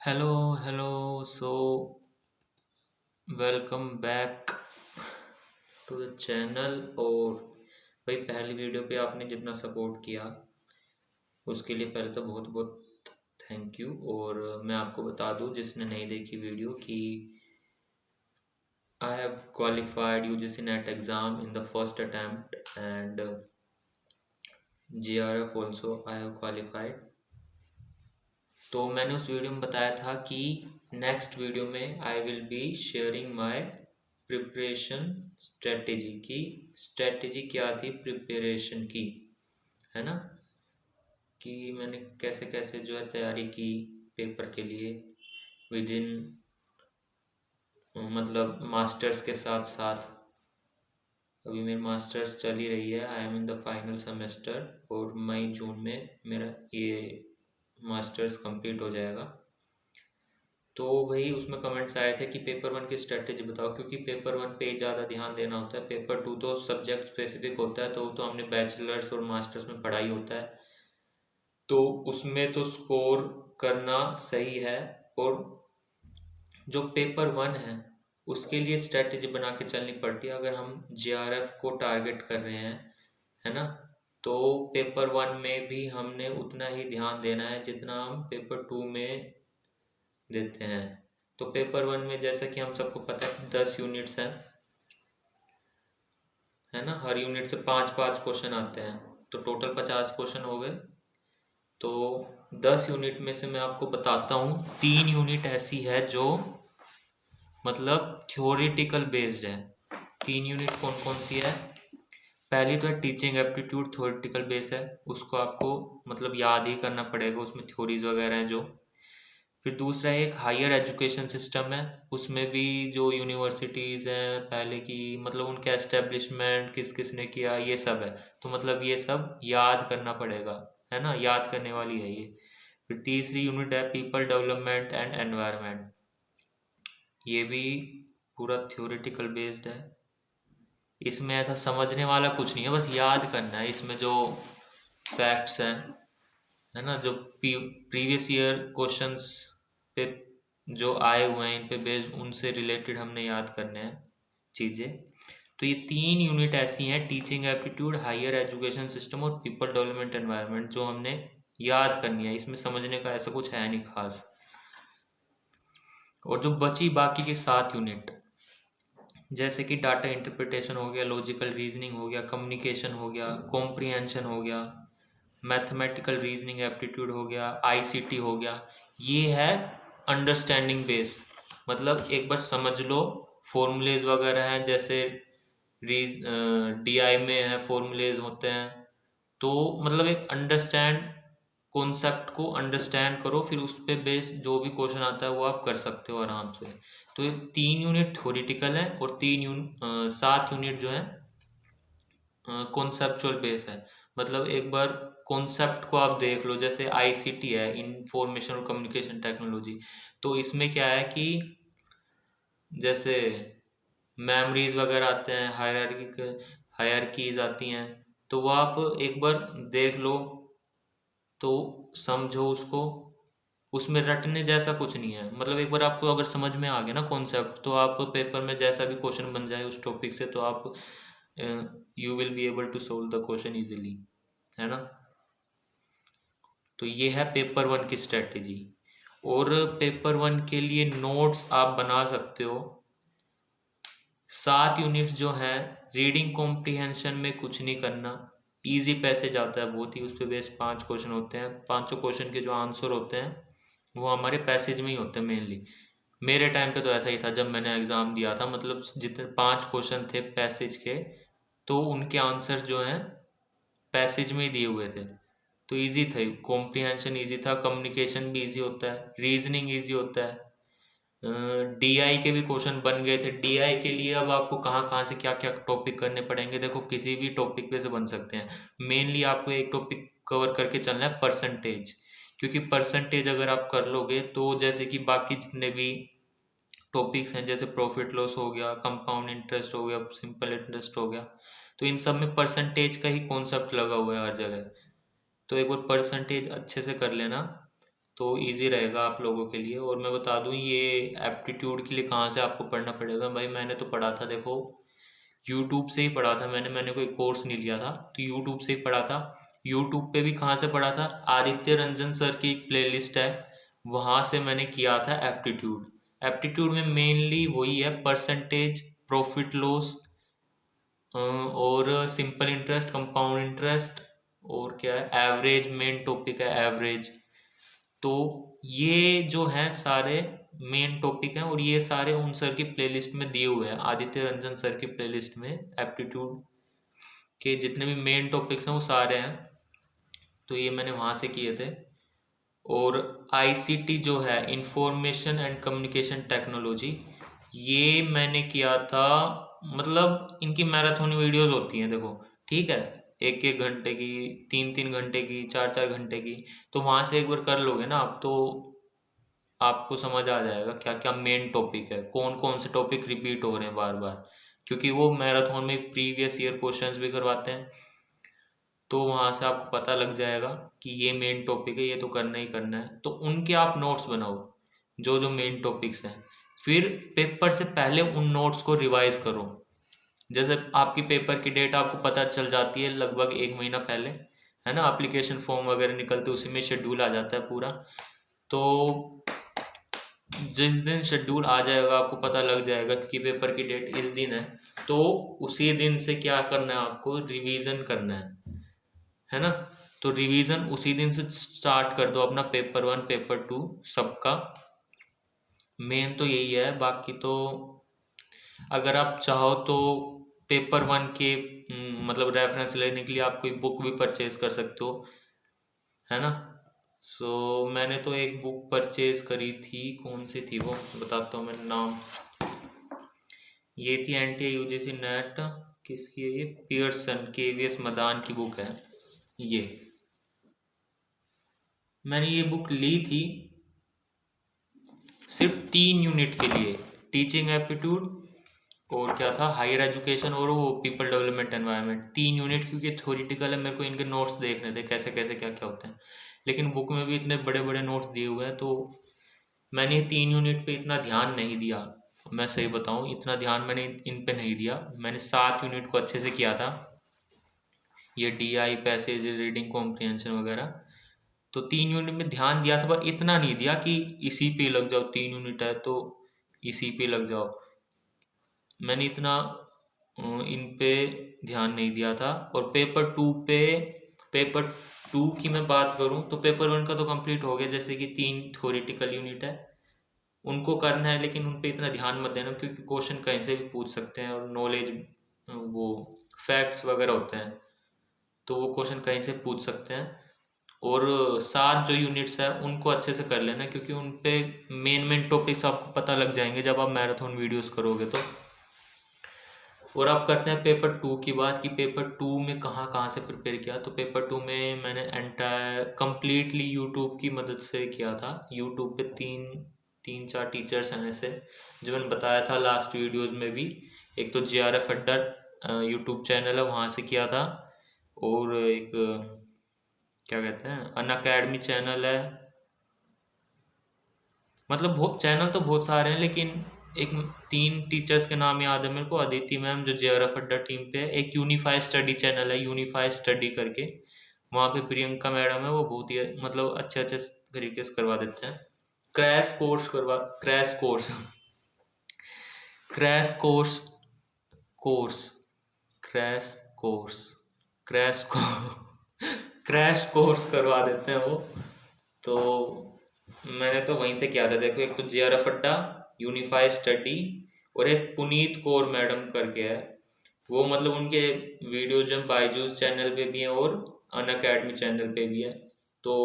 Hello, hello. So, welcome back to the channel। और भाई पहली वीडियो पे आपने जितना सपोर्ट किया उसके लिए पहले तो बहुत बहुत थैंक यू। और मैं आपको बता दूं जिसने नहीं देखी वीडियो कि I have qualified UGC net exam in the first attempt and GRF also I have qualified. तो मैंने उस वीडियो में बताया था कि नेक्स्ट वीडियो में I will be sharing my preparation strategy की। स्ट्रेटेजी क्या थी प्रिपरेशन की, है ना, कि मैंने कैसे कैसे जो है तैयारी की पेपर के लिए विद इन, मतलब मास्टर्स के साथ साथ। अभी मेरी मास्टर्स चल ही रही है, I am in the final semester और मई जून में मेरा ये मास्टर्स कंप्लीट हो जाएगा। तो वही उसमें कमेंट्स आए थे कि पेपर वन की स्ट्रेटेजी बताओ, क्योंकि पेपर वन पे ज़्यादा ध्यान देना होता है। पेपर टू तो सब्जेक्ट स्पेसिफिक होता है, तो हमने बैचलर्स और मास्टर्स में पढ़ाई होता है, तो उसमें तो स्कोर करना सही है। और जो पेपर वन है उसके लिए स्ट्रेटेजी बना के चलनी पड़ती है अगर हम जेआरएफ को टारगेट कर रहे हैं, है ना। तो पेपर वन में भी हमने उतना ही ध्यान देना है जितना हम पेपर टू में देते हैं। तो पेपर वन में जैसा कि हम सबको पता है 10 यूनिट्स हैं, है ना, हर यूनिट से 5 5 क्वेश्चन आते हैं, तो टोटल 50 क्वेश्चन हो गए। तो 10 यूनिट में से मैं आपको बताता हूँ 3 यूनिट ऐसी है जो मतलब थ्योरेटिकल बेस्ड है। 3 यूनिट कौन कौन सी है? पहली तो है टीचिंग एप्टीट्यूड, थ्योरेटिकल बेस है, उसको आपको मतलब याद ही करना पड़ेगा, उसमें थ्योरीज वगैरह हैं जो। फिर दूसरा एक हायर एजुकेशन सिस्टम है, उसमें भी जो यूनिवर्सिटीज़ हैं पहले की, मतलब उनके एस्टेब्लिशमेंट किस किस ने किया, ये सब है। तो मतलब ये सब याद करना पड़ेगा, है ना, याद करने वाली है ये। फिर तीसरी यूनिट है पीपल डेवलपमेंट एंड एनवायरनमेंट, ये भी पूरा थ्योरेटिकल बेस्ड है। इसमें ऐसा समझने वाला कुछ नहीं है, बस याद करना है। इसमें जो फैक्ट्स हैं, है ना, जो प्रीवियस ईयर क्वेश्चंस पे जो आए हुए हैं इन पे बेस्ड, उनसे रिलेटेड हमने याद करने हैं चीज़ें। तो ये 3 यूनिट ऐसी हैं, teaching aptitude, higher education system और पीपल डेवलपमेंट एनवायरनमेंट, जो हमने याद करनी है। इसमें समझने का ऐसा कुछ है नहीं खास। और जो बची बाकी के 7 यूनिट, जैसे कि डाटा इंटरप्रिटेशन हो गया, लॉजिकल रीजनिंग हो गया, कम्युनिकेशन हो गया, कॉम्प्रिहेंशन हो गया, मैथमेटिकल रीजनिंग एप्टीट्यूड हो गया, आईसीटी हो गया, ये है अंडरस्टैंडिंग बेस। मतलब एक बार समझ लो, फॉर्मूलेज वगैरह हैं, जैसे डीआई में है फॉर्मूलेज होते हैं। तो मतलब एक अंडरस्टैंड, कॉन्सेप्ट को अंडरस्टैंड करो, फिर उस पे बेस जो भी क्वेश्चन आता है वो आप कर सकते हो आराम से। तो ये 3 यूनिट थ्योरेटिकल है और 7 यूनिट जो है कॉन्सेप्चुअल बेस है। मतलब एक बार कॉन्सेप्ट को आप देख लो, जैसे आईसीटी है, इंफॉर्मेशन और कम्युनिकेशन टेक्नोलॉजी। तो इसमें क्या है कि जैसे मेमोरीज वगैरह आते हैं, हायरार्कीज आती हैं, तो वो आप एक बार देख लो, तो समझो उसको। उसमें रटने जैसा कुछ नहीं है, मतलब एक बार आपको अगर समझ में आ गया ना कॉन्सेप्ट, तो आप पेपर में जैसा भी क्वेश्चन बन जाए उस टॉपिक से, तो आप you will be able to solve the question easily, है ना। तो ये है पेपर वन की स्ट्रेटेजी। और पेपर वन के लिए नोट्स आप बना सकते हो। 7 यूनिट जो है, रीडिंग कॉम्प्रिहेंशन में कुछ नहीं करना, इजी पैसेज आता है बहुत ही, उस पर बेस 5 क्वेश्चन होते हैं, पांचों क्वेश्चन के जो आंसर होते हैं वो हमारे पैसेज में ही होते हैं मेनली। मेरे टाइम पे तो ऐसा ही था जब मैंने एग्ज़ाम दिया था, मतलब जितने 5 क्वेश्चन थे पैसेज के, तो उनके आंसर जो हैं पैसेज में ही दिए हुए थे। तो इजी था, कॉम्प्रिहेंशन इजी था, कम्युनिकेशन भी इजी होता है, रीजनिंग इजी होता है। डीआई के भी क्वेश्चन बन गए थे। डीआई के लिए अब आपको कहाँ कहाँ से क्या क्या टॉपिक करने पड़ेंगे, देखो किसी भी टॉपिक पे से बन सकते हैं। मेनली आपको एक टॉपिक कवर करके चलना है, परसेंटेज। क्योंकि परसेंटेज अगर आप कर लोगे तो जैसे कि बाकी जितने भी टॉपिक्स हैं, जैसे प्रॉफिट लॉस हो गया, कंपाउंड इंटरेस्ट हो गया, सिंपल इंटरेस्ट हो गया, तो इन सब में परसेंटेज का ही कॉन्सेप्ट लगा हुआ है हर जगह। तो एक बार परसेंटेज अच्छे से कर लेना तो इजी रहेगा आप लोगों के लिए। और मैं बता दूं ये एप्टीट्यूड के लिए कहाँ से आपको पढ़ना पड़ेगा। भाई मैंने तो पढ़ा था, देखो यूट्यूब से ही पढ़ा था मैंने कोई कोर्स नहीं लिया था, तो यूट्यूब से ही पढ़ा था। यूट्यूब पे भी कहाँ से पढ़ा था, आदित्य रंजन सर की एक प्लेलिस्ट है, वहाँ से मैंने किया था एप्टीट्यूड। एप्टीट्यूड में मेनली वही है, परसेंटेज, प्रॉफिट लॉस, और सिंपल इंटरेस्ट, कंपाउंड इंटरेस्ट, और क्या है, एवरेज मेन टॉपिक है, एवरेज। तो ये जो है सारे मेन टॉपिक हैं, और ये सारे उन सर की प्लेलिस्ट में दिए हुए हैं, आदित्य रंजन सर की प्लेलिस्ट में एप्टीट्यूड के जितने भी मेन टॉपिक्स हैं वो सारे हैं। तो ये मैंने वहाँ से किए थे। और आईसीटी जो है, इंफॉर्मेशन एंड कम्युनिकेशन टेक्नोलॉजी, ये मैंने किया था, मतलब इनकी मैराथन वीडियोस होती हैं देखो, ठीक है, एक एक घंटे की, तीन तीन घंटे की, चार चार घंटे की। तो वहाँ से एक बार कर लोगे ना आप, तो आपको समझ आ जाएगा क्या क्या मेन टॉपिक है, कौन कौन से टॉपिक रिपीट हो रहे हैं बार बार, क्योंकि वो मैराथन में प्रीवियस ईयर क्वेश्चंस भी करवाते हैं। तो वहाँ से आपको पता लग जाएगा कि ये मेन टॉपिक है, ये तो करना ही करना है। तो उनके आप नोट्स बनाओ, जो जो मेन टॉपिक्स हैं। फिर पेपर से पहले उन नोट्स को रिवाइज करो। जैसे आपकी पेपर की डेट आपको पता चल जाती है लगभग एक महीना पहले, है ना, एप्लीकेशन फॉर्म वगैरह निकलते, उसी में शेड्यूल आ जाता है पूरा। तो जिस दिन शेड्यूल आ जाएगा आपको पता लग जाएगा कि पेपर की डेट इस दिन है, तो उसी दिन से क्या करना है, आपको रिवीजन करना है ना। तो रिवीजन उसी दिन से स्टार्ट कर दो अपना, पेपर 1 पेपर 2 सबका। मेन तो यही है, बाकी तो अगर आप चाहो तो पेपर 1 के मतलब रेफरेंस लेने के लिए आप कोई बुक भी परचेज कर सकते हो, है ना। सो मैंने तो एक बुक परचेज करी थी, कौन सी थी वो बताता हूँ मैं नाम। ये थी एनटीए यूजीसी नेट, किसकी है ये, पियर्सन केवीएस मदान की बुक है ये। मैंने ये बुक ली थी सिर्फ 3 यूनिट के लिए, टीचिंग एप्टीट्यूड, और क्या था, हायर एजुकेशन, और वो पीपल डेवलपमेंट एनवायरनमेंट, 3 यूनिट। क्योंकि थ्योरेटिकल है, मेरे को इनके नोट्स देखने थे कैसे कैसे क्या क्या होते हैं, लेकिन बुक में भी इतने बड़े बड़े नोट्स दिए हुए हैं, तो मैंने 3 यूनिट पे इतना ध्यान नहीं दिया। मैं सही बताऊं, इतना ध्यान मैंने इन पे नहीं दिया, मैंने 7 यूनिट को अच्छे से किया था, ये डीआई, पैसेज, रीडिंग कॉम्प्रिहेंशन वगैरह। तो 3 यूनिट में ध्यान दिया था, पर इतना नहीं दिया कि इसी पे लग जाओ, 3 यूनिट है तो इसी पे लग जाओ। मैंने इतना इन पे ध्यान नहीं दिया था। और पेपर टू की मैं बात करूं तो पेपर 1 का तो कंप्लीट हो गया, जैसे कि 3 थ्योरेटिकल यूनिट है, उनको करना है, लेकिन उन पे इतना ध्यान मत देना, क्योंकि क्वेश्चन कहीं से भी पूछ सकते हैं, और नॉलेज, वो फैक्ट्स वगैरह होते हैं, तो वो क्वेश्चन कहीं से पूछ सकते हैं। और 7 जो यूनिट्स है उनको अच्छे से कर लेना, क्योंकि उन पे मेन मेन टॉपिक्स आपको पता लग जाएंगे जब आप मैराथन वीडियोस करोगे तो। और आप करते हैं पेपर 2 की बात, कि पेपर 2 में कहाँ कहाँ से प्रिपेयर किया। तो पेपर 2 में मैंने एंटायर कंप्लीटली यूट्यूब की मदद से किया था। यूट्यूब पे तीन चार टीचर्स हैं ऐसे, जो मैंने बताया था लास्ट वीडियोस में भी। एक तो JRF अड्डा यूट्यूब चैनल है, वहाँ से किया था। और एक क्या कहते हैं, अनअकैडमी चैनल है। मतलब बहुत चैनल तो बहुत सारे हैं, लेकिन एक 3 टीचर्स के नाम याद है मेरे को, अदिति मैम जो JRF अड्डा टीम पे है, एक यूनिफाई स्टडी चैनल है, यूनिफाई स्टडी करके, वहाँ पे प्रियंका मैडम है, वो बहुत ही मतलब अच्छे अच्छे तरीके से करवा देते हैं। क्रैश कोर्स करवा crash course crash course course crash course crash को क्रैश कोर्स करवा देते हैं वो। तो मैंने तो वहीं से किया था, देखो एक तो JRF अड्डा, यूनिफाई स्टडी, और एक पुनीत कौर मैडम करके है, वो मतलब उनके वीडियो जो बायजूस चैनल पे भी हैं और अनअकैडमी चैनल पे भी है। तो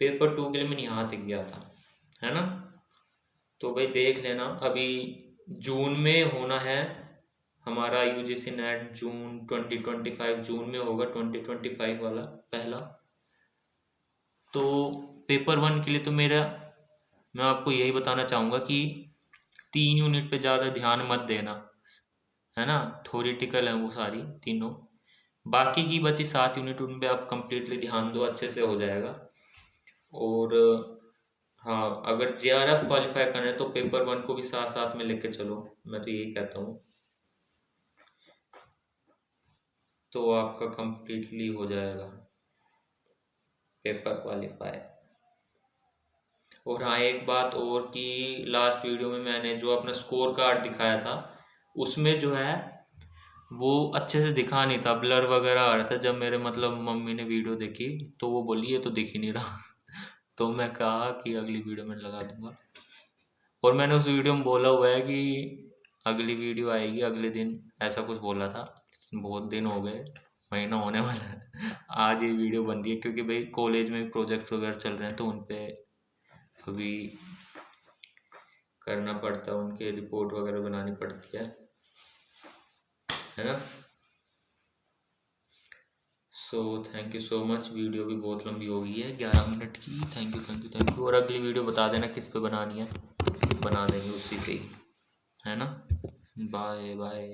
पेपर 2 के लिए मैंने यहाँ से किया था, है ना। तो भाई देख लेना, अभी जून में होना है हमारा यूजीसी नेट, जून 2025 जून में होगा, 2025 वाला पहला। तो पेपर 1 के लिए तो मैं आपको यही बताना चाहूँगा कि 3 यूनिट पे ज़्यादा ध्यान मत देना, है ना, थ्योरेटिकल है वो सारी तीनों। बाकी की बची 7 यूनिट उन पे आप कंप्लीटली ध्यान दो, अच्छे से हो जाएगा। और हाँ, अगर JRF क्वालिफाई करना है तो पेपर 1 को भी साथ साथ में लेके चलो, मैं तो यही कहता हूँ, तो आपका कंप्लीटली हो जाएगा पेपर क्वालिफाई। और हाँ, एक बात और कि लास्ट वीडियो में मैंने जो अपना स्कोर कार्ड दिखाया था, उसमें जो है वो अच्छे से दिखा नहीं था, ब्लर वगैरह आ रहा था। जब मेरे मतलब मम्मी ने वीडियो देखी तो वो बोली ये तो दिख ही नहीं रहा तो मैं कहा कि अगली वीडियो में लगा दूंगा। और मैंने उस वीडियो में बोला हुआ है कि अगली वीडियो आएगी अगले दिन, ऐसा कुछ बोला था। लेकिन बहुत दिन हो गए, महीना होने वाला है आज ये वीडियो बन रही है, क्योंकि भाई कॉलेज में प्रोजेक्ट्स वगैरह चल रहे हैं तो उन पे अभी करना पड़ता है, उनके रिपोर्ट वगैरह बनानी पड़ती है ना। So thank you so much. Video भी बहुत लंबी हो गई है, 11 मिनट की। Thank you thank you thank you. और अगली वीडियो बता देना किस पे बनानी है, बना देंगे उसी पे ही, है ना। Bye bye.